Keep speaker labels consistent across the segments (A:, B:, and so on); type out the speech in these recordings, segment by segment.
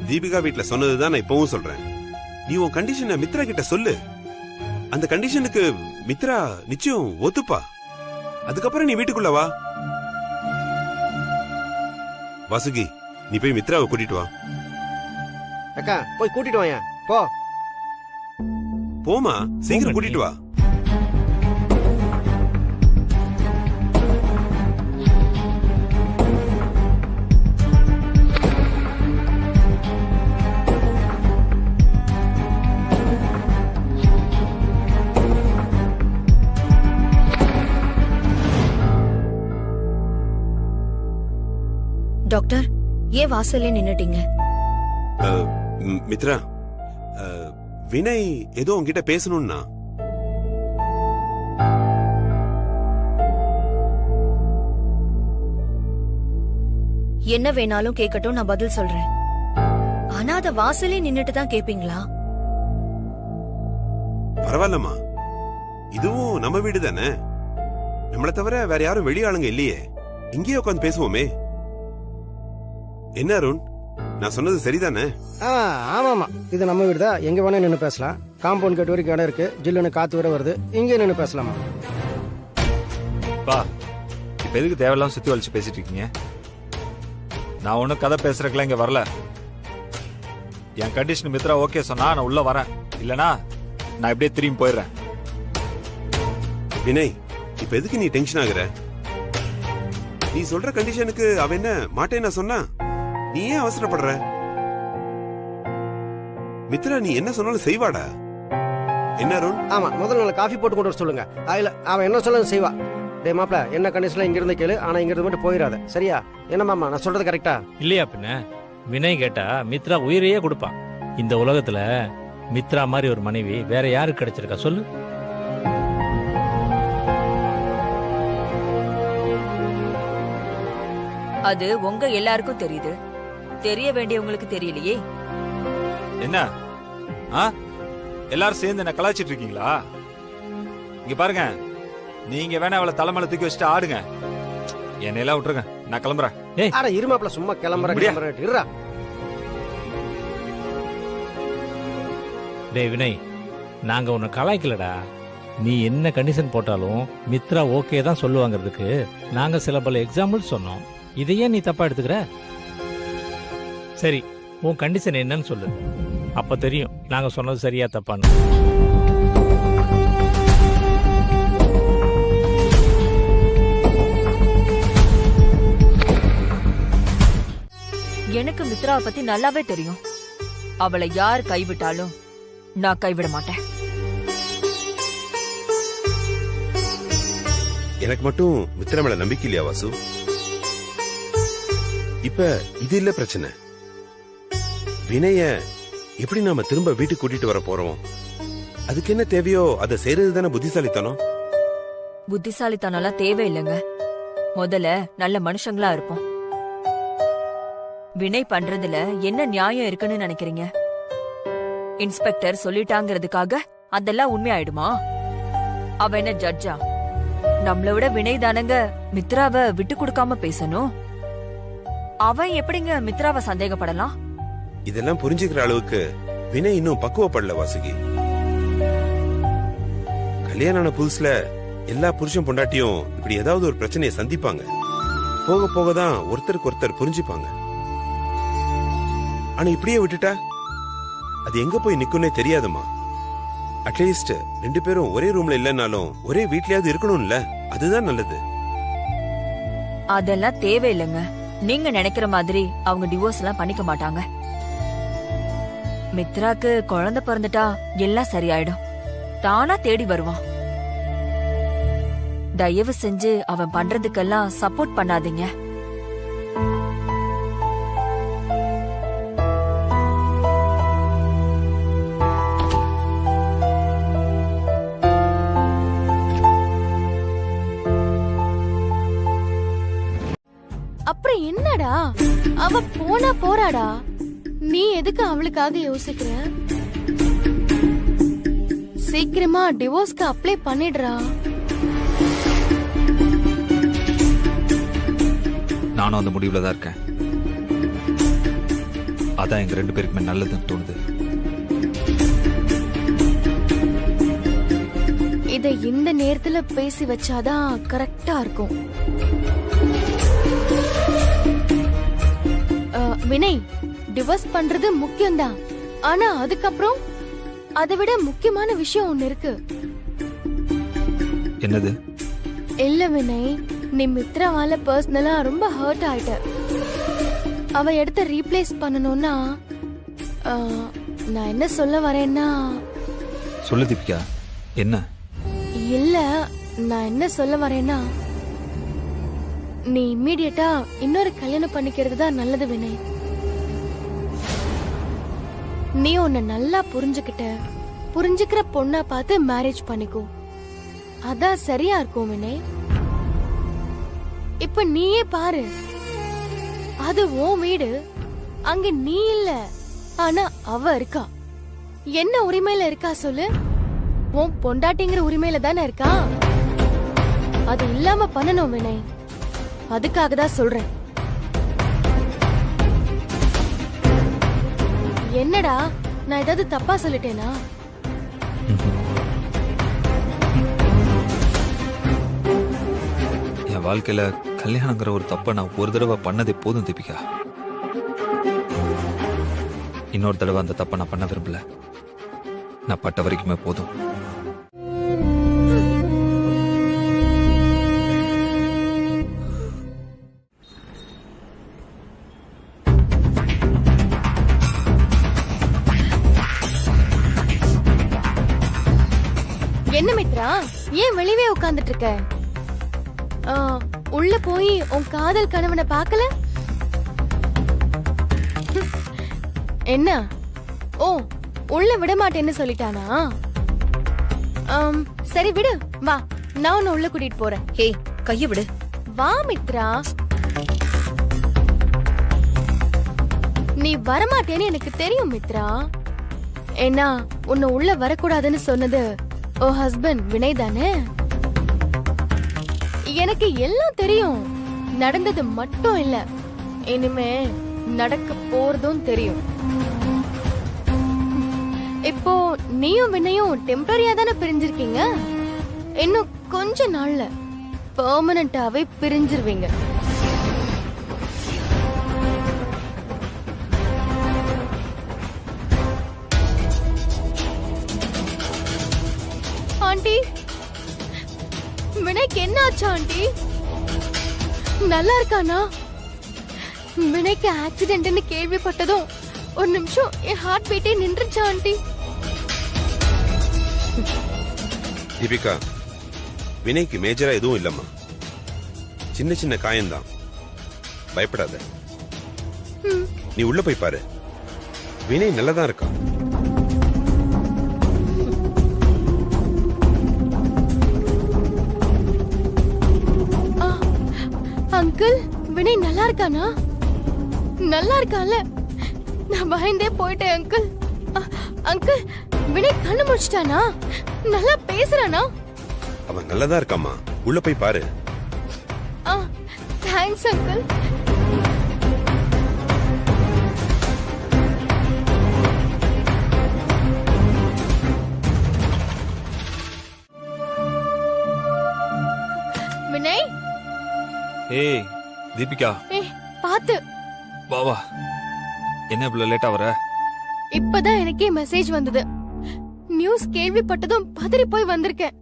A: தீபிகா வீட்ல சொன்னதுதான் நான் இப்பவும் சொல்றேன். நீ உன் கண்டிஷனை மித்ரா கிட்ட சொல்லு. அந்த கண்டிஷனுக்கு மித்ரா நிச்சயம் ஒத்துப்பா. அதுக்கப்புறம் நீ வீட்டுக்குள்ள வா. வாசுகி, நீ போய் மித்ராவை கூட்டிட்டு வா.
B: அக்கா போய் கூட்டிட்டு வாங்க. போ
A: போமா, சீக்கிரம் கூட்டிட்டு வா.
C: டாக்டர், ஏன் வாசல்ல நின்னுட்டீங்க?
A: மித்ரா, வினய் ஏதோ உன்கிட்ட பேசணும்னா.
C: என்ன வேணாலும் கேட்கட்டும், நான் பதில் சொல்றேன். ஆனா அத வாசலே நின்னுட்டு தான் கேப்பீங்களா?
A: பரவாயில்லம்மா, இதுவும் நம்ம வீடு தானே. நம்மள தவிர வேற யாரும் வெளியாளுங்க இல்லையே. இங்கேயே உட்காந்து பேசுவோமே. என்ன அருண், நான் சொன்னது சரிதானே?
B: ஆமாமா, இது நம்ம வீடு தான். எங்க வேணா நின்று பேசலாம். காம்பவுண்ட் கேட் வரைக்கும் இடம் இருக்கு. ஜில்லுன்னு காத்து வர வருது. இங்கே நின்று பேசலாமா?
D: பா, இப்ப எதுக்கு தேவையில்லாம சுத்தி வலிச்சு பேசிட்டு இருக்கீங்க? நான் ஒன்னும் கதை பேசுறதுக்குலாம் இங்க வரல. என் கண்டிஷன் மித்ரா ஓகே சொன்னா நான் உள்ள வரேன். இல்லனா நான் இப்படியே திரும்பி போயிடுறேன்.
A: வினய், இப்ப எதுக்கு நீ டென்ஷன் ஆகுற? நீ சொல்ற கண்டிஷனுக்கு அவ என்ன மாட்டேன்னா சொன்னா? நீ ஏன் அவசரப்படுற? மித்ரா நீ என்ன சொன்னாலும் செய்வாடா. என்ன அருண்?
B: ஆமா, முதல்ல நாள் காஃபி போட்டு கொண்டு வர சொல்லுங்க. அதுல அவன் என்ன சொல்ல செய்வா. டே மாப்ள, என்ன கண்டிஷன்ல இங்க இருந்து கேளு. ஆனா இங்க இருந்து மட்டும் போயிடாத, சரியா? என்ன மாமா, நான் சொல்றது கரெக்டா?
E: இல்லையா பின்ன? வினய் கேட்டா மித்ரா உயிரையே கொடுப்பான். இந்த உலகத்துல மித்ரா மாதிரி ஒரு மனைவி வேற யாருக்கு கிடைச்சிருக்கா சொல்லு?
F: அது உங்க எல்லாருக்கும் தெரியுது. தெரிய வேண்டியவங்களுக்கு தெரியலையே.
D: என்ன எல்லாரும் சேர்ந்து என்ன கலாய்ச்சிட்டு இருக்கீங்களா? இங்க பாருங்க, நீங்க வேணா அவளை தலைமையில தூக்கி வச்சுட்டு ஆடுங்க. என்னையெல்லாம் விட்டுருங்க, நான் கிளம்புறேன்.
B: ஆனா இருமாப்ல, சும்மா கிளம்புறேன். இருடா.
E: டேய் வினய், நாங்க உன்னை கலாய்க்கலடா. நீ என்ன கண்டிஷன் போட்டாலும் மித்ரா ஓகே தான் சொல்லுவாங்கிறதுக்கு நாங்க சில பல எக்ஸாம்பிள் சொன்னோம். இதையே நீ தப்பா எடுத்துக்கிற? சரி, உன் கண்டிஷன் என்னன்னு சொல்லு. அப்ப தெரியும் நாங்க சொன்னது சரியா தப்பான்னு.
F: எனக்கு மித்ராவை பத்தி நல்லாவே தெரியும். அவளை யார் கைவிட்டாலும் நான் கைவிட மாட்டேன்.
A: எனக்கு மட்டும் மித்ரா மேல நம்பிக்கை இல்லையா வாசு? இப்ப இது இல்ல பிரச்சனை. வினய எப்படி நாம திரும்ப வீட்டுக்கு கூட்டிட்டு வர போறோம்? அதுக்கு என்ன தேவையோ அதை செய்யறது தானே புத்திசாலித்தனம்.
F: புத்திசாலித்தனம் தேவையில்லைங்க. முதல்ல நல்ல மனுஷங்களா இருப்போம். வினய் பண்றதுல என்ன நியாயம் இருக்குன்னு நினைக்கிறீங்க? இன்ஸ்பெக்டர் சொல்லிட்டாங்கிறதுக்காக அதெல்லாம் உண்மையாயிடுமா? அவ என்ன ஜட்ஜா? நம்மள விட வினய் தானங்க மித்ராவை விட்டு கொடுக்காம பேசணும். அவன் எப்படிங்க மித்ராவை சந்தேகப்படலாம்?
A: இதெல்லாம் புரிஞ்சுக்கிற அளவுக்கு வினய் இன்னும் பக்குவப்படல வாசுகி. கல்யாண புதுசுல எல்லா புருஷன் பொண்டாட்டியும் இப்படி ஏதாவது ஒரு பிரச்சனையை சந்திப்பாங்க. போக போகதான் ஒருத்தருக்கு ஒருத்தர் புரிஞ்சுப்பாங்க. ஆனா இப்படியே விட்டுட்டா அது எங்க போய் நிக்கும்னே தெரியாதுமா. அட்லீஸ்ட் 2 பேரும் ஒரே ரூம்ல இல்லனாலும் ஒரே வீட்லயாவது இருக்கணும்ல. அதுதான் நல்லது.
F: அதெல்லாம் தேவையில்லைங்க. நீங்க நினைக்கிற மாதிரி அவங்க டிவோர்ஸ் எல்லாம் பண்ணிக்க மாட்டாங்க. மித்ராக்கு குழந்தை பிறந்துட்டா எல்லாம் சரியாயிடும். தானா தேடி வருவான். தயவு செஞ்சு அவன் பண்றதுக்கெல்லாம் சப்போர்ட் பண்ணாதீங்க.
G: அப்புறம் என்னடா, அவ போனா போறாடா. நீ எதுக்கு அவளுக்காக யோசிக்கிற? சீக்கிரமா டிவோர்ஸ்க்கு அப்ளை பண்ணிடுறா.
D: நானும் அந்த முடிவுல தான் இருக்கேன். அதான் எங்க 2 பேருக்குமே நல்லதுன்னு தோணுது.
G: இதை இந்த நேரத்துல பேசி வச்சாதான் கரெக்டா இருக்கும். வினய், டிவோர்ஸ் பண்றது முக்கியம்தான். ஆனா அதுக்கப்புறம் அதை விட முக்கியமான விஷயம் ஒண்ணு இருக்கு.
D: என்னது?
G: இல்ல வினய், நீ மித்ராவால பர்சனலா ரொம்ப ஹர்ட் ஆயிட்ட. அவ இடத்த ரீப்ளேஸ் பண்ணணும்னா நான் என்ன சொல்ல வரேன்னா.
D: சொல்லு தீபிகா, என்ன?
G: இல்ல, நான் என்ன சொல்ல வரேன்னா, நீ இம்மீடியட்டா இன்னொரு கல்யாணம் பண்ணிக்கிறது தான் நல்லது வினய். நீ உன்னை நல்லா புரிஞ்சுக்கிற பொண்ணா பார்த்து மேரேஜ் பண்ணிக்கோ. அதான் சரியா இருக்கும் வினய். இப்ப நீயே பாரு, அது உன் வீடு, அங்க நீ இல்ல, ஆனா அவ இருக்கா. என்ன உரிமையில இருக்கா சொல்லு? உன் பொண்டாட்டிங்கிற உரிமையில தானே இருக்கா. அது இல்லாம பண்ணணும் வினய். அதுக்காக தான் சொல்றேன். என்னடா, நான் ஏதாவது தப்பா சொல்லிட்டேனா?
D: என் வாழ்க்கையில கல்யாணங்கிற ஒரு தப்பை நான் ஒரு தடவை பண்ணதே போதும் தீபிகா. இன்னொரு தடவை அந்த தப்பை நான் பண்ண விரும்பல. நான் பட்ட வரைக்குமே போதும்.
G: என்ன மித்ரா, ஏன் வெளியே உட்கார்ந்துட்டு இருக்க? உள்ள போய் உன் காதல் கணவனை பார்க்கல? என்ன? ஓ, உள்ள விட மாட்டேன்னு சொல்லிட்டானா? சரி விடு, வா, நான் உன்னை உள்ள கூட்டிட்டு போறேன்.
C: ஹே, கைய விடு.
G: வா மித்ரா. நீ வரமாட்டேன்னு எனக்கு தெரியும் மித்ரா. ஏன்னா உன்னை உள்ள வரக்கூடாதுன்னு சொன்னது ஓ ஹஸ்பண்ட் வினய் தானே? எனக்கு எல்லாம் தெரியும். நடந்தது மட்டும் இல்ல, இனிமே நடக்க போறதும் தெரியும். இப்போ நீயும் வினயும் டெம்பரரியா தானே பிரிஞ்சிருக்கீங்க. இன்னும் கொஞ்ச நாள்ல பெர்மனண்டாவே பிரிஞ்சிருவீங்க. ஆண்டி, வினய்க்கு என்ன ஆச்சு ஆண்டி? நல்லா இருக்கானா? வினய்க்கு ஆக்சிடென்ட்னு கேள்விப்பட்டதும் ஒரு நிமிஷம் என் ஹார்ட் பீட்டே நின்றுச்சா ஆண்டி?
A: தீபிகா, வினய்க்கு மேஜரா எதுவும் இல்லம்மா. சின்ன சின்ன காயம்தான், பயப்படாத. நீ உள்ள போய் பாரு, வினய் நல்லதான் இருக்கான்.
G: அங்கிள், வினய் நல்லா இருக்கானா? நல்லா இருக்கான்ல? நான் பயந்தே போயிட்டேன் அங்கிள். அங்கிள், வினய் கண்ணு முடிச்சிட்டானா? நல்லா பேசுறானா?
A: அவன் நல்லதா இருக்காமா, உள்ள போய் பாரு.
G: Thanks uncle. வினய்.
D: ஏய் தீபிகா,
G: பாத்து
D: வா வா. என்ன இவ்வளவு லேட்டா வர?
G: இப்பதான் எனக்கே மெசேஜ் வந்தது. நியூஸ் கேள்விப்பட்டதும் பதறி போய் வந்திருக்கேன்.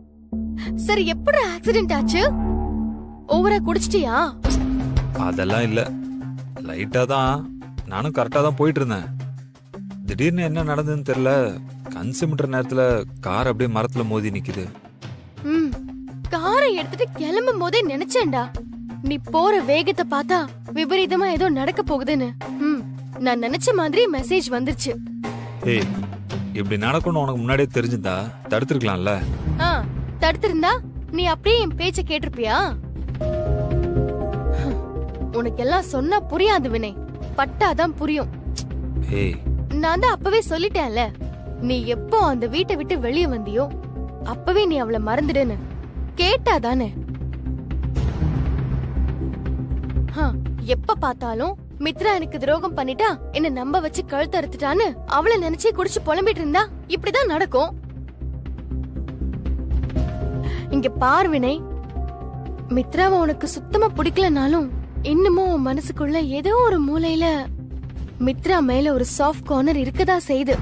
G: சரி, எப்படி ஆக்சிடென்ட் ஆச்சு? ஓவரா குடிச்சிட்டியா?
D: அதெல்லாம் இல்ல, லைட்டா தான். நானும் கரெக்டா தான் போயிட்டு இருந்தேன். திடீர்னு என்ன நடந்ததுன்னு தெரியல. கண் சிமிட்டுற நேரத்துல கார் அப்படியே மரத்துல மோதி நிக்குது.
G: காரை எடுத்துட்டு கிளம்பும் போதே நினைச்சேன்டா, நீ போற வேகத்தை பார்த்தா விபரீதமா ஏதோ நடக்க போகுதுன்னு. நான் நினைச்ச மாதிரி மெசேஜ் வந்துருச்சு.
D: ஏய், இப்படி நடக்கும்னு உனக்கு முன்னாடியே தெரிஞ்சிருந்தா தடுத்துருக்கலாம்ல.
G: தடுத்திருந்தா நீ அப்படியே என் பேச்ச கேட்டிருப்பியா? உனக்கெல்லாம் சொன்னா புரியாது வினய், பட்டாதான் புரியும்.
D: ஏய்,
G: நான் தான் அப்பவே சொல்லிட்டேன்ல, நீ எப்போ அந்த வீட்டை விட்டு வெளியே வந்தியோ அப்பவே நீ அவளை மறந்துடுன்னு. கேட்டாதானே? எப்ப பார்த்தாலும் மித்ரா எனக்கு துரோகம் பண்ணிட்டா என்ன நம்ப வச்சு கழுத்து அறுத்துட்டான்னு அவளை நினைச்சே குடிச்சு புலம்பிட்டு இருந்தா இப்படிதான் நடக்கும். இங்க பார் வினய், மித்ராவை உனக்கு சுத்தமா பிடிக்கலனாலும் இன்னமும் உன் மனசுக்குள்ள ஏதோ ஒரு மூலையில மித்ரா மேல ஒரு சாஃப்ட் கார்னர் இருக்கதா செய்து.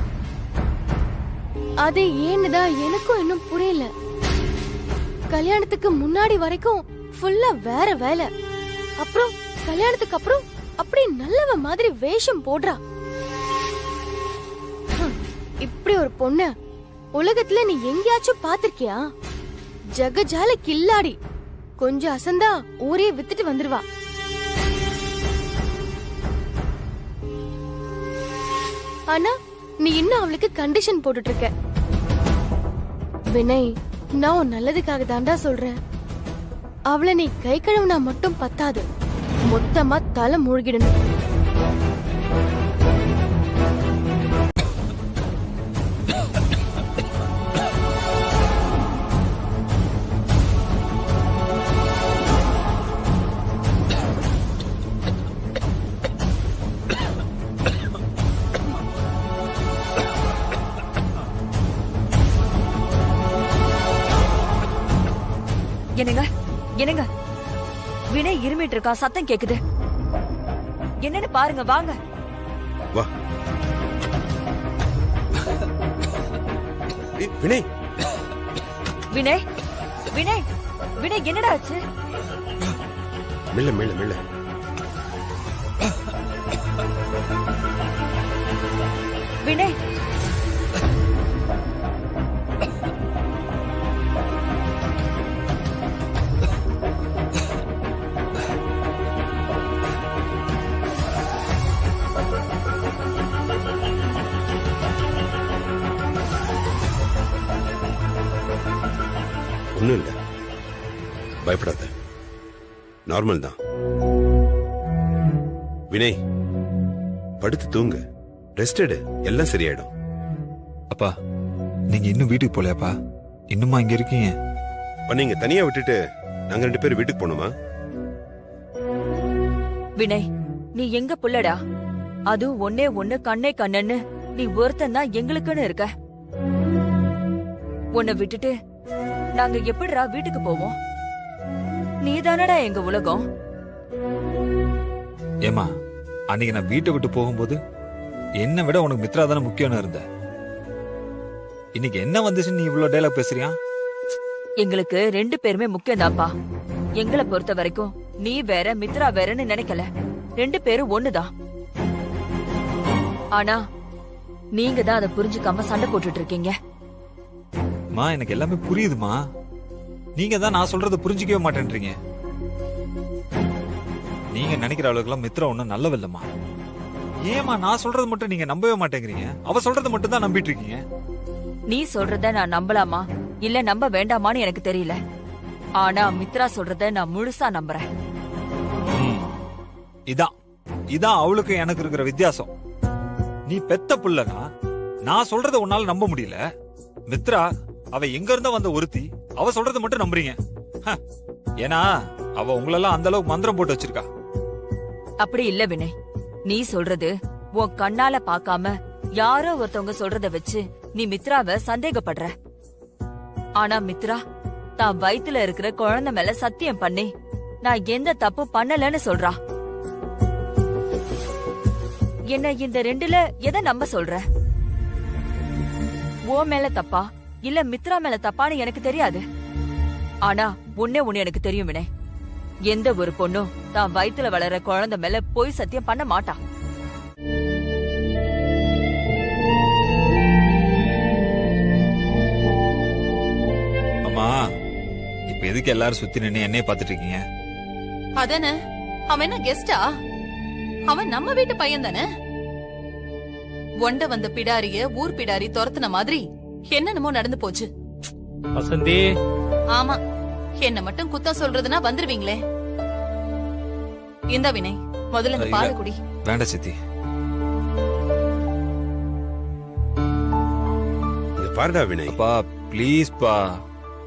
G: அது ஏன்னுதான் எனக்கும் இன்னும் புரியல. கல்யாணத்துக்கு முன்னாடி வரைக்கும் ஃபுல்லா வேற வேலை, அப்புறம் கல்யாணத்துக்கு அப்புறம் அப்படி நல்லவ மாதிரி வேஷம் போடுறா. இப்படி ஒரு பொண்ணு உலகத்துல நீ எங்கேயாச்சும் பாத்திருக்கியா? ஜகஜால கில்லாடி, கொஞ்சம் அசந்தா ஊரே வித்துட்டு வந்துருவா. ஆனா நீ இன்னும் அவளுக்கு கண்டிஷன் போட்டுட்டு இருக்க. வினய், நான் உன் நல்லதுக்காக தாண்டா சொல்றேன். அவளை நீ கை கழுவுனா மட்டும் பத்தாது, மொத்தமா தலை மூழ்கிடணும்.
F: என்னங்க என்னங்க, வினய் இருமிட்டு இருக்கா, சத்தம் கேக்குது. என்னன்னு பாருங்க, வாங்க.
A: வா வினய்.
F: வினய் வினய் வினய், என்னடா ஆச்சு?
A: மெல்ல மெல்ல மெல்ல.
F: வினய்,
A: ஒண்ணும் இல்ல, பயப்படாத, நார்மல் தான். வினய், படுத்து தூங்கு, ரெஸ்ட் எடு, எல்லாம் சரியாயிடும்.
D: அப்பா, நீங்க இன்னும் வீட்டுக்கு போலையாப்பா? இன்னுமா இங்க இருக்கீங்க?
A: நீங்க தனியா விட்டுட்டு நாங்க 2 பேரும் வீட்டுக்கு போகணுமா?
F: வினய், நீ எங்க புள்ளடா? அதுவும் ஒன்னே ஒண்ணு கண்ணே கண்ணன்னு நீ ஒருத்தன் தான் எங்களுக்குன்னு இருக்க. உன்னை விட்டுட்டு நாங்க எப்படிடா வீட்டுக்கு போவோம்? நீதானடா எங்க உலகம்.
D: ஏமா, அன்னைக்கு நான் வீட்டை விட்டு போகும்போது என்னை விட உனக்கு மித்ரா தானே முக்கியம்னு இருந்த. இன்னைக்கு என்ன வந்துச்சு நீ இவ்வளவு டயலாக் பேசுறியா?
F: எங்களுக்கு 2 பேருமே முக்கியம் தான்ப்பா. எங்களை பொறுத்த வரைக்கும் நீ வேற மித்ரா வேறன்னு நினைக்கல. 2 பேரும் ஒண்ணுதான். ஆனா நீங்க தான் அதை புரிஞ்சுக்காம சண்டை போட்டுட்டு இருக்கீங்க.
D: மா, எனக்கு எல்லாமே புரியுதுமா. நீங்க தான் நான் சொல்றத புரிஞ்சிக்கவே மாட்டேன்றீங்க. நீங்க நினைக்கிற அளவுக்குலாம் மித்ரா ஒண்ணும் நல்லவில்லம்மா. ஏமா நான் சொல்றது மட்டும் நீங்க நம்பவே மாட்டேங்கிறீங்க? அவ சொல்றத மட்டும் தான் நம்பிட்டு இருக்கீங்க.
F: நீ சொல்றத நான் நம்பலாமா இல்ல நம்ப வேண்டாமான்னு எனக்கு தெரியல. ஆனா மித்ரா சொல்றத நான் முழுசா நம்புறேன்.
D: இதான் அவளுக்கு எனக்கு இருக்கிற வித்தியாசம். நீ பெத்த புள்ளனா நான் சொல்றத உன்னால நம்ப முடியல. மித்ரா அவ எங்க இருந்தா வந்த ஒருத்தி, அவ சொல்றத மட்டும் நம்புறீங்க. ஏன்னா அவ உங்களெல்லாம் அந்த அளவுக்கு மந்திரம் போட்டு வச்சிருக்கா.
F: அப்படி இல்ல வினய், நீ சொல்றது உன் கண்ணால பாக்காம யாரோ ஒருத்தவங்க சொல்றத வச்சு நீ மித்ராவை சந்தேகப்படுற. ஆனா மித்ரா தான் வயித்துல இருக்கிற குழந்தை மேல சத்தியம் பண்ணி நான் எந்த தப்பு பண்ணலன்னு சொல்றா. என்ன இந்த 2ல எதை நம்ப சொல்ற? ஓ மேல தப்பா இல்ல மித்ரா மேல தப்பான்னு எனக்கு தெரியாது. ஆனா ஒண்ணு எனக்கு தெரியும் வினய், எந்த ஒரு பொண்ணும் தான் வயித்துல வளர குழந்தை மேல போய் சத்தியம் பண்ண மாட்டா.
D: அம்மா, இப்ப எதுக்கு எல்லாரும் சுத்தி நின்னு என்னைய பாத்துட்டு இருக்கீங்க?
H: அதானே, அவன் என்ன கெஸ்டா? அவன் நம்ம வீட்டு பையன் தானே. ஒண்ட வந்த பிடாரிய ஊர் பிடாரி துரத்துன மாதிரி என்னென்னமோ நடந்து போச்சு.
E: வசந்தி,
H: ஆமா, என்ன மட்டும் குத்தம் சொல்றதுன்னா வந்துருவீங்களே. இந்த வினய், முதல்ல இந்த பாலை குடி.
D: வேண்டாம் சித்தி.
A: பாருடா வினய்.
D: அப்பா ப்ளீஸ் பா,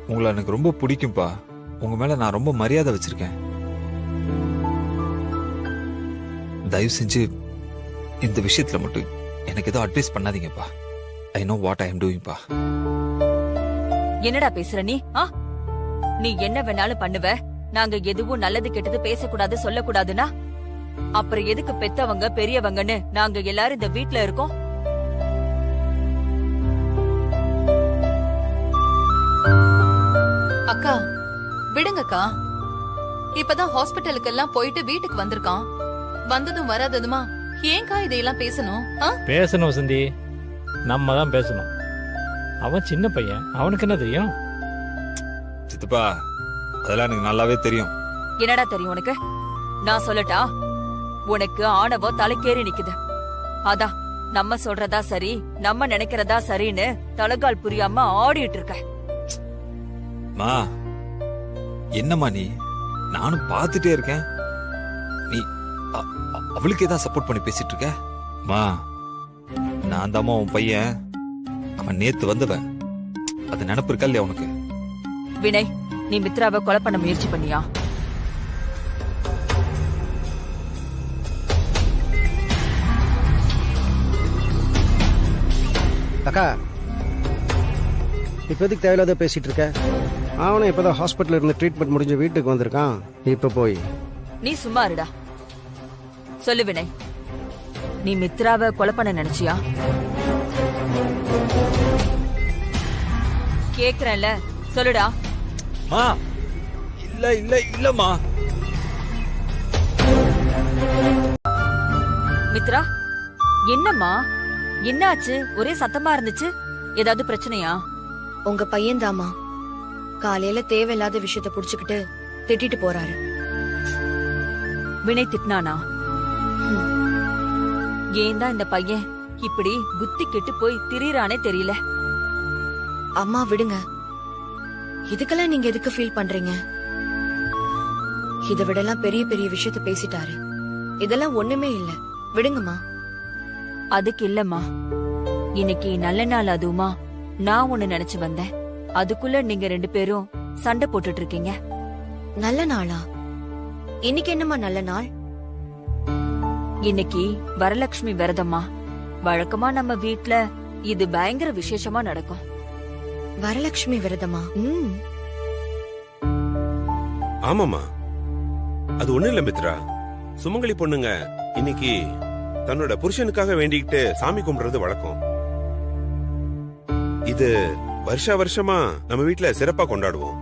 D: உங்களை எனக்கு ரொம்ப பிடிக்கும்பா. உங்க மேல நான் ரொம்ப மரியாதை வச்சிருக்கேன். தயவு செஞ்சு இந்த விஷயத்துல மட்டும் எனக்கு ஏதோ அட்வைஸ் பண்ணாதீங்கப்பா. I know what I am டூயிங்ப்பா.
F: என்னடா பேசுற நீ? நீ என்ன வேணாலும் பண்ணுவ, நாங்க எதுவும் நல்லது கெட்டது பேசக்கூடாது சொல்லக்கூடாதுன்னா அப்புறம் எதுக்கு பெத்தவங்க பெரியவங்கன்னு நாங்க எல்லாரும் இந்த வீட்ல இருக்கோம்?
H: அக்கா விடுங்கக்கா. இப்பதான் ஹாஸ்பிட்டலுக்கு எல்லாம் போயிட்டு வீட்டுக்கு வந்திருக்கான். வந்ததும் வராததுமா ஏன்கா இதையெல்லாம் பேசணும்?
E: பேசணும் வசந்தி, நம்ம தான் பேசணும். அவன் சின்ன பையன், அவனுக்கு என்ன தெரியும்?
D: சித்தப்பா, அதெல்லாம் எனக்கு நல்லாவே தெரியும்.
F: என்னடா தெரியும் உனக்கு? நான் சொல்லட்டா? உனக்கு ஆணவம் தலைக்கேறி நிக்குது. அதான் நம்ம சொல்றதா சரி, நம்ம நினைக்கிறதா சரின்னு தலைகால் புரியாம ஆடிட்டு இருக்க.
D: மா, என்னம்மா நீ? நானும் பார்த்துட்டே இருக்கேன். நீ அவளுக்கு ஏதாவது சப்போர்ட் பண்ணி பேசிட்டு இருக்க? மா, நான் தாம்மா உன் பையன். அவன் நேத்து வந்தவன். அது நினப்பு இருக்கா இல்லையா உனக்கு?
F: வினய், நீ மித்ராவை கொலை பண்ண முயற்சி பண்ணியா?
B: அக்கா, இப்போ எதுக்கு தேவையில்லாத பேசிட்டு இருக்க? அவனும் இப்பதான் ஹாஸ்பிட்டல் இருந்து ட்ரீட்மெண்ட் முடிஞ்சு வீட்டுக்கு வந்திருக்கான். இப்ப போய்
F: நீ சும்மா இருடா. சொல்லு வினய், நீ மித்ராவை கொலை பண்ண நினைச்சியா? கேக்குறேன்ல, சொல்லுடா.
D: மா, இல்ல இல்ல இல்லம்மா.
F: மித்ரா, என்னம்மா என்னாச்சு? ஒரே சத்தமா இருந்துச்சு. ஏதாவது பிரச்சனையா?
C: உங்க பையன்தாம்மா காலையில தேவையில்லாத விஷயத்த புடிச்சுக்கிட்டு திட்டிட்டு போறாரு.
F: வினய் திட்டினானா? ஏன் தான் இந்த பையன் இப்படி புத்தி கெட்டு போய் திரியறானே தெரியல.
C: அம்மா விடுங்க, இதுக்கெல்லாம் நீங்க எதுக்கு ஃபீல் பண்றீங்க? இதை விடலாம் பெரிய பெரிய விஷயத்த பேசிட்டாரு. இதெல்லாம் ஒண்ணுமே இல்ல, விடுங்கம்மா.
F: அதுக்கு இல்லம்மா, இன்னைக்கு நல்ல நாள் அதுவுமா நான் ஒண்ணு நினைச்சு வந்தேன். அதுக்குள்ள நீங்க 2 பேரும் சண்டை போட்டுட்டு இருக்கீங்க.
C: நல்ல நாளா? இன்னைக்கு என்னம்மா நல்ல நாள்?
F: இன்னைக்கு வரலட்சுமி விரதம்மா. வழக்கமா நம்ம வீட்ல இது பயங்கர விசேஷமா நடக்கும்.
C: வரலட்சுமி விரதமா?
A: ஆமாமா, அது ஒண்ணு இல்ல மித்ரா. சுமங்கலி பொண்ணுங்க இன்னைக்கு தன்னோட புருஷனுக்காக வேண்டிக்கிட்டு சாமி கும்பிடுறது வழக்கம். இது வருஷா வருஷமா நம்ம வீட்ல சிறப்பா கொண்டாடுவோம்.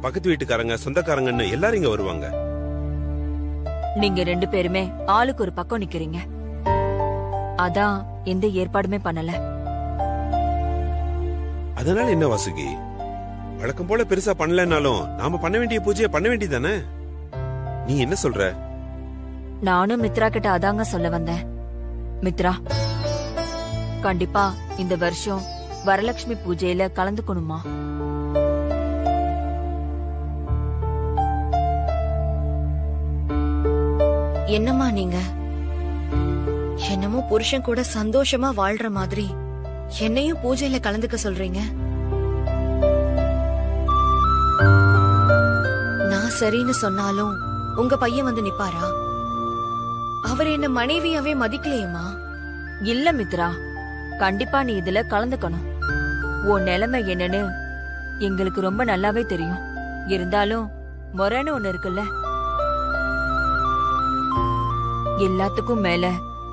A: பக்கத்து வீட்டுக்காரங்க, சொந்தக்காரங்கன்னு எல்லாரும் இங்க வருவாங்க.
F: நீங்க 2 பேருமே ஆளுக்கு ஒரு பக்கம் நிக்கிறீங்க. அதான் எந்த ஏற்பாடுமே பண்ணல.
A: அதனால என்ன வாசுகி, வழக்கம் போல பெருசா பண்ணலனாலும் நாம பண்ண வேண்டிய பூஜையை பண்ண வேண்டியதானே? நீ என்ன சொல்ற?
F: நானும் மித்ரா கிட்ட அதாங்க சொல்ல வந்தேன். மித்ரா, கண்டிப்பா இந்த வருஷம் வரலட்சுமி பூஜையில கலந்துக்கணுமா?
C: என்னம்மா நீங்க? என்னமோ புருஷன் கூட சந்தோஷமா வாழ்ற மாதிரி என்னையும் பூஜையில கலந்துக்க சொல்றீங்க. நான் சரின்னு சொன்னாலும் உங்க பையன் வந்து நிப்பாரா? அவர் என்ன மனைவியாவே மதிக்கலையேம்மா.
F: இல்ல மித்ரா, கண்டிப்பா நீ இதுல கலந்துக்கணும். உன் நிலைமை என்னன்னு எங்களுக்கு ரொம்ப நல்லாவே தெரியும். இருந்தாலும் முறைன்னு ஒண்ணு இருக்குல்ல. எல்லாத்துக்கும் மேல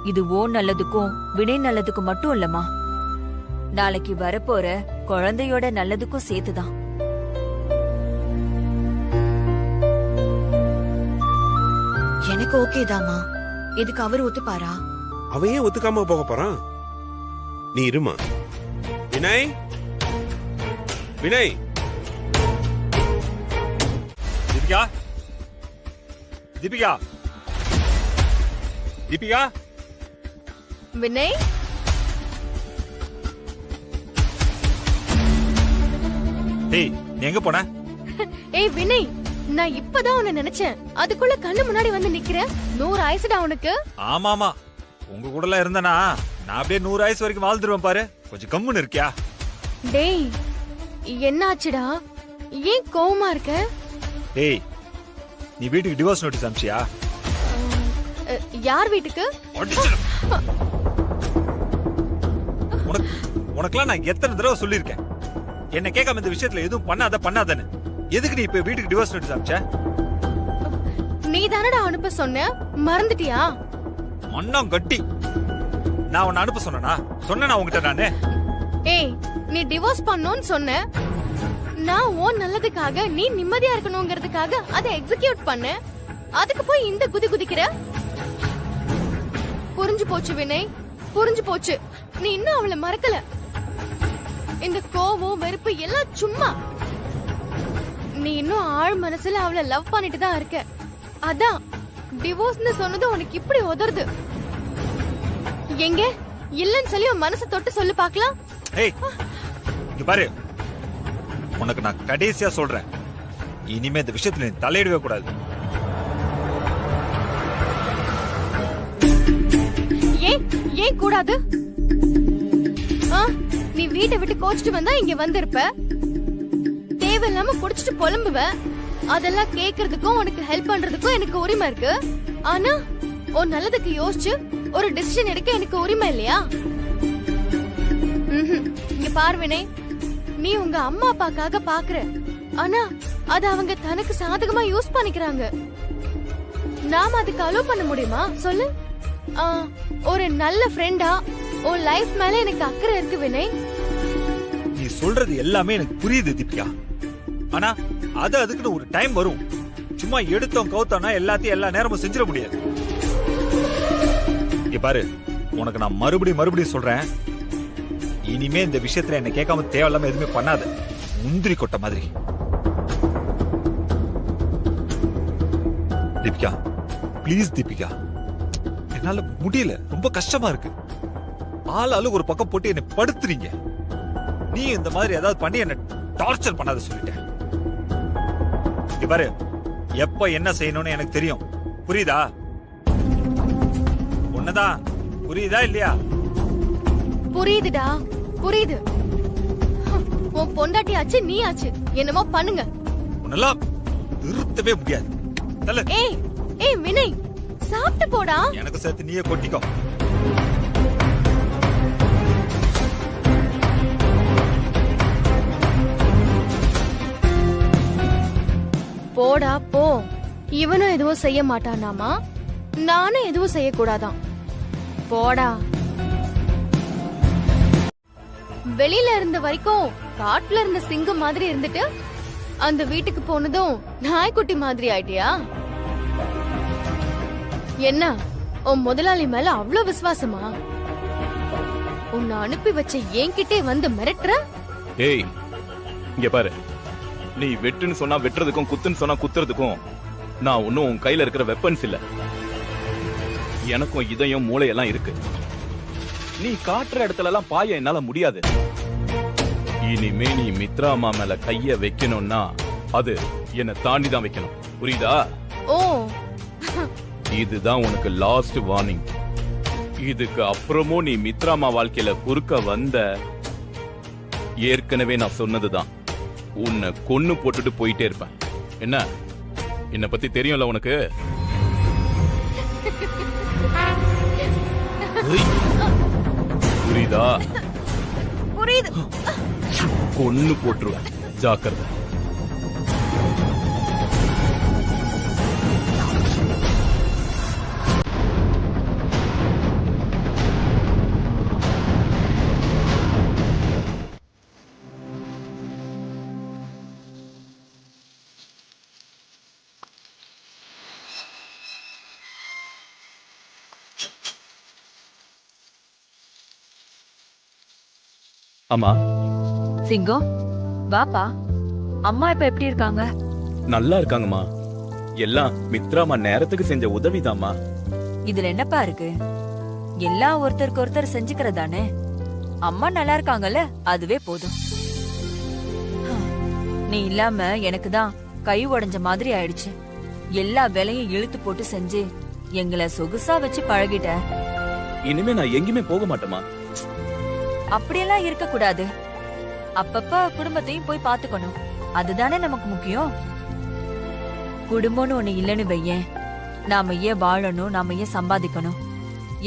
F: இது ஓன் நல்லதுக்கும் வினய் நல்லதுக்கும் மட்டும் இல்லம்மா, நாளைக்கு வரப்போற குழந்தையோட நல்லதுக்கும் சேர்த்துதான்.
C: எனக்கு ஓகே தாமா. இதுக்கு அவர் ஒத்துப்பாரா?
A: அவன் ஏன் ஒத்துக்காம போக போறான்? நீ இருமா. வினய், வினய்.
D: தீபிகா, தீபிகா, தீபிகா.
G: வினய்,
D: டேய், நீ எங்க போன?
G: ஏய் வினய், நான் இப்பதான் உன்னை நினைச்சேன். அதுக்குள்ள கண்ணு முன்னாடி வந்து நிக்கிற. 100 ஆயிசுடா உனக்கு.
D: ஆமாமா, உங்க கூடலாம் இருந்தனா நான் அப்படியே 100 ஆயுசு வரைக்கும் வாழ்ந்துருவேன் பாரு. கொஞ்சம் கம்முன்னு இருக்கியா?
G: டேய், என்னாச்சுடா? ஏன் கோவமா இருக்க?
D: டேய், நீ வீட்டுக்கு டிவோர்ஸ் நோட்டீஸ் அனுப்பிச்சியா?
G: யார் வீட்டுக்கு?
D: அடிச்சிடும். உனக்கெல்லாம் நான் எத்தனை தடவை சொல்லியிருக்கேன் என்ன கேட்காம இந்த விஷயத்துல எதுவும் பண்ணாதன்னு. எதுக்கு நீ இப்ப வீட்டுக்கு டிவோர்ஸ் நோட்டீஸ் அனுப்பிச்ச?
G: நீ தானடா அனுப்ப சொன்ன, மறந்துட்டியா?
D: மண்ணம் கட்டி நான் உன்னை அனுப்ப சொன்னா உங்ககிட்ட நானு.
G: ஏய், நீ டிவோர்ஸ் பண்ணணும்னு சொன்ன. நான் உன் நல்லதுக்காக நீ நிம்மதியா இருக்கணும்ங்கிறதுக்காக அதை எக்ஸிக்யூட் பண்ண. அதுக்கு போய் இந்த குதி குதிக்கிற. புரிஞ்சு போச்சு வினய், புரிஞ்சு போச்சு. நீ இன்னும் அவளை மறக்கல. இந்த கோவம் வெறுப்பு எல்லாம் சும்மா. நீ இன்னும் ஆழ் மனசுல அவளை லவ் பண்ணிட்டு தான் இருக்க. அதான் டிவோர்ஸ்னு சொன்னது உனக்கு இப்படி உதறுது. எங்க இல்லன்னு சொல்லி உன் மனசை தொட்டு சொல்லு பாக்கலாம்.
D: ஏய், இங்க பாரு, உனக்கு நான் கடைசியா சொல்றேன், இனிமே இந்த விஷயத்துல நீ தலையிடவே கூடாது.
G: ஏன் கூடாது? நீ வீட்டை விட்டு கோச்சிட்டு வந்தா இங்க வந்திருப்ப. தேவையில்லாம குடிச்சிட்டு புலம்புவ. அதெல்லாம் கேக்குறதுக்கும் உனக்கு ஹெல்ப் பண்றதுக்கும் எனக்கு உரிமை இருக்கு. ஆனா உன் நல்லதுக்கு யோசிச்சு ஒரு டிசிஷன் எடுக்க எனக்கு உரிமை இல்லையா? இங்க பார்வனே, நீ உங்க அம்மா அப்பாக்காக பாக்குற. ஆனா அத அவங்க தனக்கு சாதகமா யூஸ் பண்ணிக்கிறாங்க. நாம அதுக்கு அலோ பண்ண முடியுமா சொல்லு? ஒரு நல்ல ஃப்ரெண்டா உன் லைஃப் மேல எனக்கு அக்கறை இருக்கு வினய்.
D: நீ சொல்றது எல்லாமே எனக்கு புரியுது தீபிகா. ஆனா அதுக்குன்னு ஒரு டைம் வரும். சும்மா எடுத்தோம் கவுத்தோம்னா எல்லாத்தையும் எல்லா நேரமும் செஞ்சிட முடியாது. இங்க பாரு, உனக்கு நான் மறுபடியும் சொல்றேன், இனிமே இந்த விஷயத்துல என்ன கேட்காம தேவையில்லாம எதுவுமே பண்ணாத. முந்திரி கொட்ட மாதிரி. தீபிகா ப்ளீஸ் தீபிகா, என்னால முடியல, ரொம்ப கஷ்டமா இருக்கு. ஆளாளு ஒரு பக்கம் போட்டு என்ன படுத்துறீங்க. நீ இந்த மாதிரி ஏதாவது பண்ணி என்ன டார்ச்சர் பண்ணாத சொல்லிட்டேன். இங்க பாரு, எப்ப என்ன செய்யணும்னு எனக்கு தெரியும், புரியுதா? உன்னதான் புரியுதா இல்லையா?
G: புரியுதுடா, புரியுது. உன் பொண்டாட்டி ஆச்சு, நீ ஆச்சு, என்னமோ பண்ணுங்க.
D: உன்னெல்லாம் நிறுத்தவே முடியாது.
G: ஏய் வினய், சாப்பிட்டு போடா.
D: எனக்கு சேர்த்து நீயே கொட்டிக்கோ.
G: போடா போ. இவனும் எதுவும் செய்ய மாட்டானாமா, நானும் எதுவும் செய்யக்கூடாதான். போடா. வெளியில இருந்த வரைக்கும் காட்டுல இருந்த சிங்கம் மாதிரி இருந்துட்டு அந்த வீட்டுக்கு போனதும் நாய்க்குட்டி மாதிரி ஆயிட்டியா? என்ன உன் முதலாளி மேல அவ்வளவு விசுவாசமா? உன்னை அனுப்பி வச்ச என்கிட்டே வந்து மிரட்டுற?
I: ஏய், இங்க பாரு, நீ வெட்டுன்னு சொன்னா வெட்டுறதுக்கும் குத்துன்னு சொன்னா குத்துறதுக்கும் நான் ஒன்னும் உன் கையில இருக்கிற வெப்பன்ஸ் இல்ல. எனக்கும் இதயம் மூளையெல்லாம் இருக்கு. நீ காட்டுற இடத்துல எல்லாம் பாய என்னால முடியாது. இனிமே நீ மித்ரா அம்மா மேல கைய வைக்கணும்னா அது என்ன தாண்டி தான் வைக்கணும், புரியுதா?
G: ஓ,
I: இதுதான் உனக்கு லாஸ்ட் வார்னிங். இதுக்கு அப்புறமும் நீ மித்ரா அம்மா வாழ்க்கையில குறுக்க வந்த, ஏற்கனவே நான் சொன்னதுதான், உன்னை கொன்னு போட்டுட்டு போயிட்டே இருப்பேன். என்ன, என்ன பத்தி தெரியும்ல உனக்கு? புரியுதா?
G: புரியுது.
I: கொன்னு போட்டுருவேன், ஜாக்கிரதை. அம்மா.
F: சிங்கம், வாப்பா. அம்மா இப்ப எப்படி இருக்காங்க?
I: நல்லா இருக்காங்கம்மா. எல்லாம் மித்ராமா நேரத்துக்கு செஞ்ச உதவிதாம்மா.
F: இதுல என்னப்பா இருக்கு? எல்லாம் ஒருத்தருக்கு ஒருத்தர் செஞ்சுக்கிறதானே. அம்மா நல்லா இருக்காங்கல்ல, அதுவே போதும். நீ இல்லாம எனக்கு தான் கை உடைஞ்ச மாதிரி ஆயிடுச்சு. எல்லா வேலையும் இழுத்து போட்டு செஞ்சு எங்களை சொகுசா வச்சு பழகிட்ட.
I: இனிமே நான் எங்கேயுமே போக மாட்டேமா.
F: அப்படியெல்லாம் இருக்க கூடாது. அப்பப்ப குடும்பத்தையும் போய் பாத்துக்கணும். அதுதானே நமக்கு முக்கியம். குடும்பம்னு ஒண்ணு இல்லன்னு வையேன், நாம ஏன் வாழணும், நாம ஏன் சம்பாதிக்கணும்,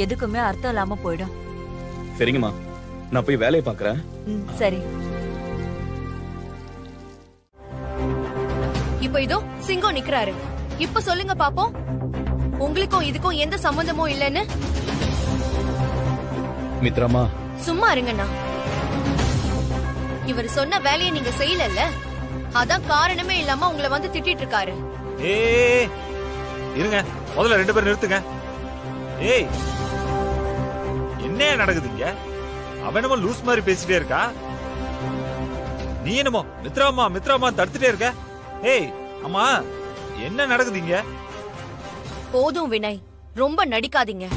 F: எதுக்குமே அர்த்தம் இல்லாம போயிடும்.
I: சரிங்கம்மா, நான் போய் வேலையை பாக்குறேன்.
F: சரி.
C: இப்ப இதோ சிங்கம் நிக்கிறாரு. இப்ப சொல்லுங்க பாப்போம், உங்களுக்கும் இதுக்கும் எந்த சம்பந்தமும் இல்லைன்னு.
I: மித்ராமா,
C: சும்மா இருங்கண்ணா. இவர் சொன்ன வேலையை நீங்க செய்யலல்ல, அதான் காரணமே இல்லாம உங்களை வந்து திட்டிட்டு இருக்காரு.
D: ஏய் இருங்க, முதல்ல 2 பேரும் நிறுத்துங்க. ஏய், என்ன நடக்குதுங்க? அவன் என்னமோ லூஸ் மாதிரி பேசிட்டே இருக்கா, நீ என்னமோ மித்ராமா மித்ராமா தடுத்துட்டே இருக்க. ஏய் அம்மா, என்ன நடக்குதுங்க?
C: போதும் வினய், ரொம்ப நடிக்காதீங்க.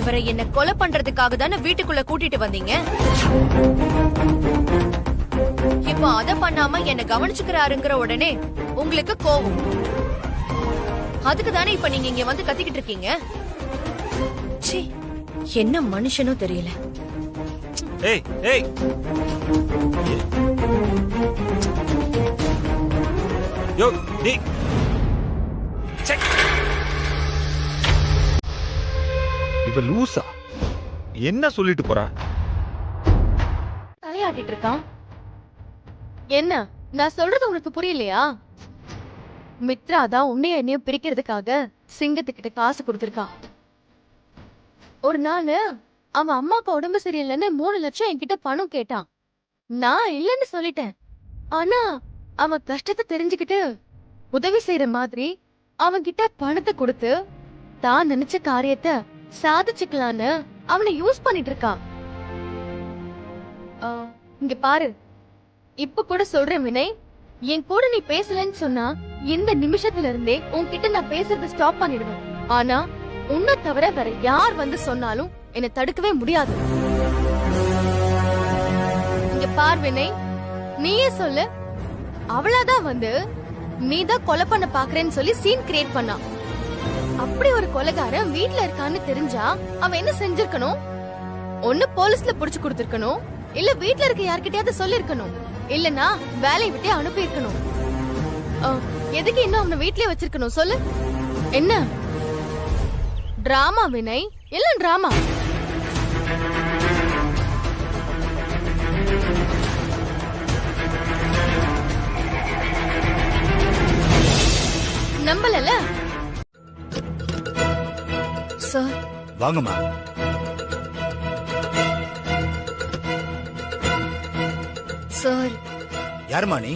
C: இவரை என்ன கொலை பண்றதுக்காக தானே வீட்டுக்குள்ள கூட்டிட்டு வந்தீங்க. இப்போ அத பண்ணாம என்ன கவனிச்சுக்கிறாருங்கிற உடனே உங்களுக்கு கோவம். அதுக்கு தானே இப்ப நீங்க இங்க வந்து கத்திக்கிட்டு இருக்கீங்க. ச்சீ, என்ன மனுஷனோ தெரியல.
D: ஏய் ஏய், யோ நீ செக். இவ லூசா? என்ன சொல்லிட்டு போறா?
G: தலையாட்டிட்டு இருக்கான். என்ன நான் சொல்றது உனக்கு புரியலையா? மித்ரா தான் உன்னைய என்னையும் பிரிக்கிறதுக்காக சிங்கத்துக்கிட்ட காசு கொடுத்திருக்கான். ஒரு நாள் அவன் அம்மாக்கு உடம்பு சரியில்லைன்னு 3 லட்சம் என்கிட்ட பணம் கேட்டான். நான் இல்லைன்னு சொல்லிட்டேன். ஆனா அவன் கஷ்டத்தை தெரிஞ்சுக்கிட்டு உதவி செய்யற மாதிரி அவன் கிட்ட பணத்தை கொடுத்து தான் நினைச்ச காரியத்தை சாதிச்சுக்கலான்னு அவனை யூஸ் பண்ணிட்டு இருக்கான். இங்க பாரு, இப்ப கூட சொல்றேன் வினய், என் கூட நீ பேசலன்னு சொன்னா இந்த நிமிஷத்துல இருந்தே உன்கிட்ட நான் பேசுறத ஸ்டாப் பண்ணிடுவேன். ஆனா உன்னை தவிர வேற யார் வந்து சொன்னாலும் என்னை தடுக்கவே முடியாது. இங்க பார் வினய், நீயே சொல்லு, அவளாதான் வந்து நீதான் கொலை பண்ண பாக்குறேன்னு சொல்லி சீன் கிரியேட் பண்ணான். அப்படி ஒரு கொலைகாரன் வீட்ல இருக்கான்னு தெரிஞ்சா அவன் என்ன செஞ்சிருக்கணும்? ஒண்ணு போலீஸ்ல புடிச்சு கொடுத்திருக்கணும், இல்ல வீட்ல இருக்க யார்கிட்டயாவது சொல்லிருக்கணும், இல்லனா வேலையை விட்டு அனுப்பி இருக்கணும். எதுக்கு இன்னும் அவனை வீட்லயே வச்சிருக்கணும் சொல்லு? என்ன டிராமா வினய்? எல்லாம் டிராமா. நம்பலல
C: சார்?
J: வாங்கம்மா.
C: சார்,
J: யாருமா நீ?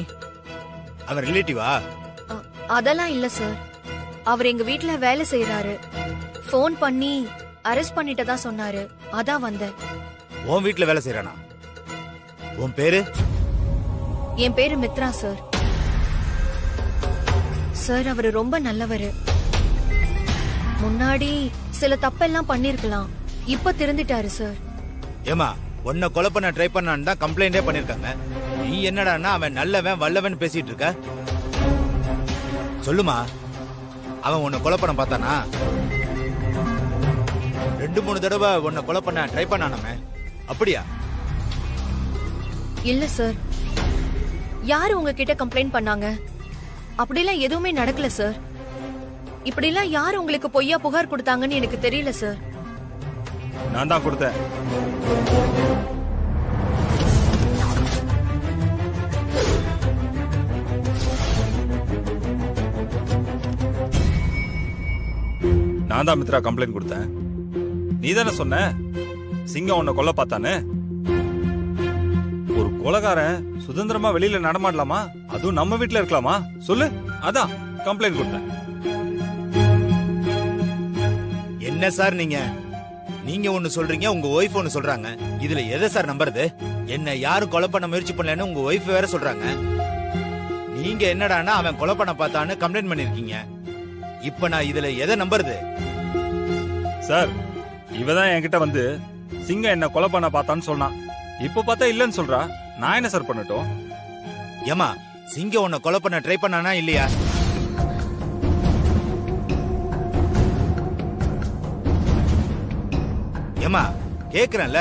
J: அவன் ரிலேட்டிவா?
C: அதெல்லாம் இல்ல சார். அவர் எங்க வீட்ல வேலை செய்யறாரு. போன் பண்ணி அரெஸ்ட் பண்ணிட்டதா சொன்னாரு, அதான் வந்தேன்.
J: உன் வீட்ல வேலை செய்யறானா? உன் பேரு?
C: என் பேரு மித்ரா சார். சார், அவரு ரொம்ப நல்லவரு. முன்னாடி சில தப்பெல்லாம் பண்ணிருக்கலாம், இப்ப திருந்திட்டாரு சார்.
J: ஏமா, உன்னை கொலை பண்ண ட்ரை பண்ணான்னு தான் கம்ப்ளைண்டே பண்ணிருக்காங்க. நீ என்னடான்னா அவன் நல்லவன் வல்லவன் பேசிட்டு இருக்க. சொல்லுமா, அவன் உன்னை கொலை பண்ண பார்த்தானா? 2-3 தடவை உன்னை கொலை பண்ண ட்ரை பண்ணானமே, அப்படியா?
C: இல்ல சார். யாரு உங்ககிட்ட கம்ப்ளைண்ட் பண்ணாங்க? அப்படிலாம் எதுவுமே நடக்கல சார். இப்படிலாம் யார் உங்களுக்கு பொய்யா புகார் கொடுத்தாங்கன்னு எனக்கு தெரியல சார்.
D: நான் தான் கொடுத்தேன். நான் தான் மித்ரா கம்ப்ளைண்ட் கொடுத்தேன். நீ தானே சொன்ன சிங்கம் உன்னை கொல்ல பார்த்தானே. ஒரு கொலைகாரன் சுதந்திரமா வெளியில நடமாடலாமா? அதுவும் நம்ம வீட்டுல இருக்கலாமா? சொல்லு. அதான் கம்ப்ளைண்ட் கொடுத்தேன்.
J: என்ன சார் நீங்க நீங்க ஒன்னு சொல்றீங்க, உங்க ஒய்ஃப் ஒன்னு சொல்றாங்க. இதுல எதை சார் நம்புறது? என்ன யாரும் கொலை பண்ண முயற்சி பண்ணலன்னு உங்க ஒய்ஃப் வேற சொல்றாங்க. நீங்க என்னடான்னா அவன் கொலை பண்ண பார்த்தான்னு கம்ப்ளைண்ட் பண்ணிருக்கீங்க. இப்ப நான் இதுல எதை நம்புறது?
D: சார், இவதான் என்கிட்ட வந்து சிங்கம் என்ன கொலை பண்ண பார்த்தான்னு சொன்னான். இப்ப பார்த்தா இல்லன்னு சொல்றா. நான் என்ன சார் பண்ணட்டும்?
J: ஏமா, சிங்கம் உன்னை கொலை பண்ண ட்ரை பண்ணானா இல்லையா? ஏமா, கேக்குறேன்ல,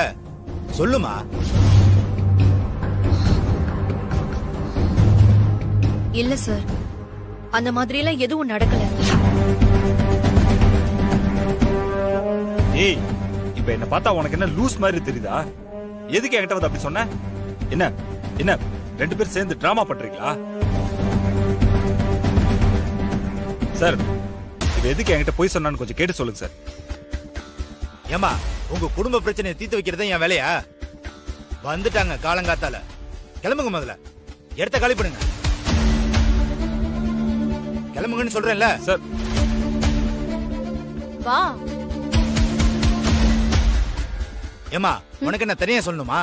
J: சொல்லுமா.
C: இல்ல சார், அந்த மாதிரி எல்லாம் எதுவும் நடக்கல.
D: ஏய், இப்ப என்ன பார்த்தா உனக்கு என்ன லூஸ் மாதிரி தெரியுதா? எதுக்கு என்கிட்ட வந்து அப்படி சொன்ன? என்ன என்ன 2 பேரும் சேர்ந்து டிராமா பண்றீங்களா? சார், இது எதுக்கு என்கிட்ட போய் சொன்னான்னு கொஞ்சம் கேட்டு சொல்லுங்க சார்.
J: ஏமா, உங்க குடும்ப பிரச்சனையை தீர்த்து வைக்கிறது என் வேலையா? வந்துட்டாங்க காலங்காத்தால. கிளம்புங்க, முதல்ல இடத்த காலி பண்ணுங்க. கிளம்புங்கன்னு சொல்றேன்ல
D: சார்.
G: வா.
J: ஏமா, உனக்கு என்ன தனியா சொல்லணுமா?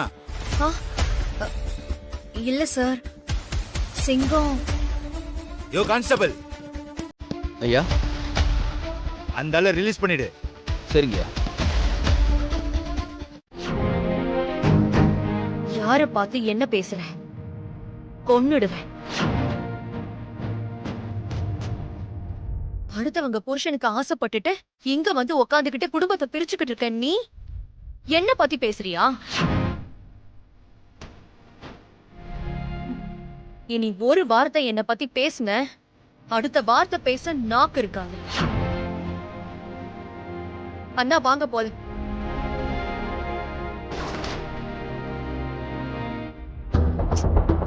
C: இல்ல சார், சிங்கம்.
J: யோ கான்ஸ்டபிள்,
K: ஐயா.
J: அந்த ஆளை ரிலீஸ் பண்ணிடு.
K: சரிங்க.
C: யார பார்த்து என்ன பேசுற? கொன்னுடுவேன். அடுத்தவங்க புருஷனுக்கு ஆசைப்பட்டுட்டு இங்க வந்து உக்காந்துக்கிட்டு குடும்பத்தை பிரிச்சுக்கிட்டு இருக்க நீ என்ன பத்தி பேசுறியா? இனி ஒரு வார்த்தை என்ன பத்தி பேசுன, அடுத்த வார்த்தை பேச நாக்கு இருக்காது. அண்ணா வாங்க போது.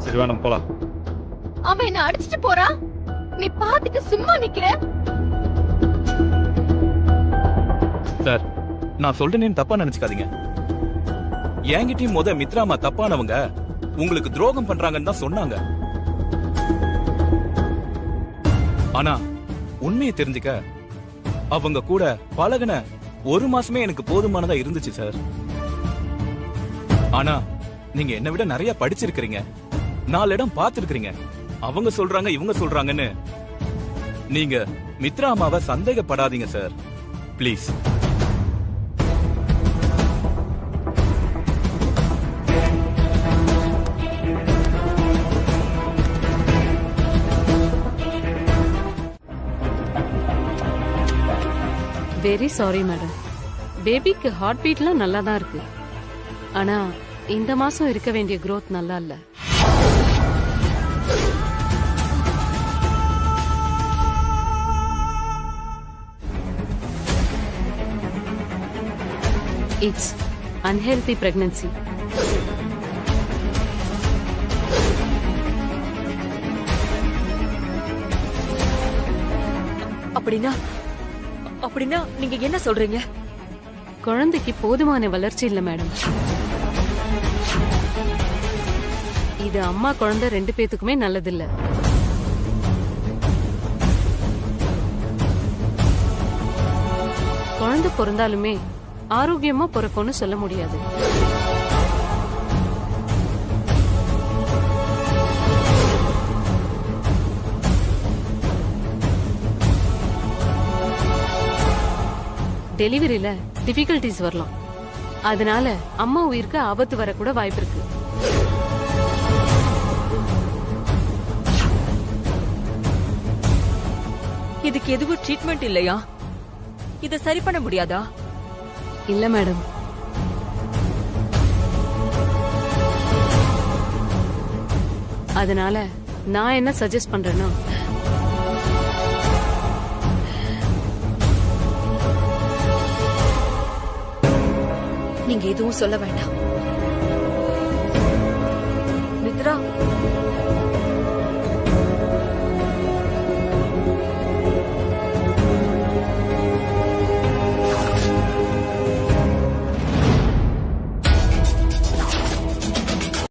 D: சரி, வேணும் போலாம்.
G: அவன் என்ன அடிச்சிட்டு போறான், நீ பாத்துட்டு சும்மா நிக்கிற.
I: சார், நான் சொல்றேன்னு தப்பா நினைச்சுக்காதீங்க. என்கிட்டயும் மித்ராமா தப்பானவங்க, உங்களுக்கு துரோகம் பண்றாங்கன்னு தான் சொன்னாங்க. ஆனா உண்மையை தெரிஞ்சுக்க அவங்க கூட பழகுன 1 மாசமே எனக்கு போதுமானதா இருந்துச்சு சார். ஆனா நீங்க என்னை விட நிறைய படிச்சிருக்கிறீங்க, 4 இடம் பார்த்திருக்கிறீங்க. அவங்க சொல்றாங்க இவங்க சொல்றாங்கன்னு நீங்க மித்ரா அம்மாவை சந்தேகப்படாதீங்க sir, please.
L: Very sorry madam. பேபிக்கு ஹார்ட் பீட்லாம் நல்லா தான் இருக்கு. ஆனா இந்த மாசம் இருக்க வேண்டிய growth நல்லா இல்ல. It's unhealthy pregnancy.
F: அப்படின்னா நீங்க என்ன சொல்றீங்க?
L: குழந்தைக்கு போதுமான வளர்ச்சி இல்ல மேடம். இது அம்மா குழந்தை 2 பேத்துக்குமே நல்லதில்ல. குழந்தை பிறந்தாலுமே ஆரோக்கியமா பிறக்கும்னு சொல்ல முடியாது. டெலிவரியில டிஃபிகல்டிஸ் வரலாம். அதனால அம்மா உயிருக்கு ஆபத்து வரக்கூட வாய்ப்பு இருக்கு.
F: இதுக்கு எதுவும் ட்ரீட்மெண்ட் இல்லையா? இத சரி பண்ண முடியாதா?
L: இல்ல மேடம். அதனால நான் என்ன சஜஸ்ட் பண்றேன்னா,
C: நீங்க எதுவும் சொல்ல வேண்டாம்.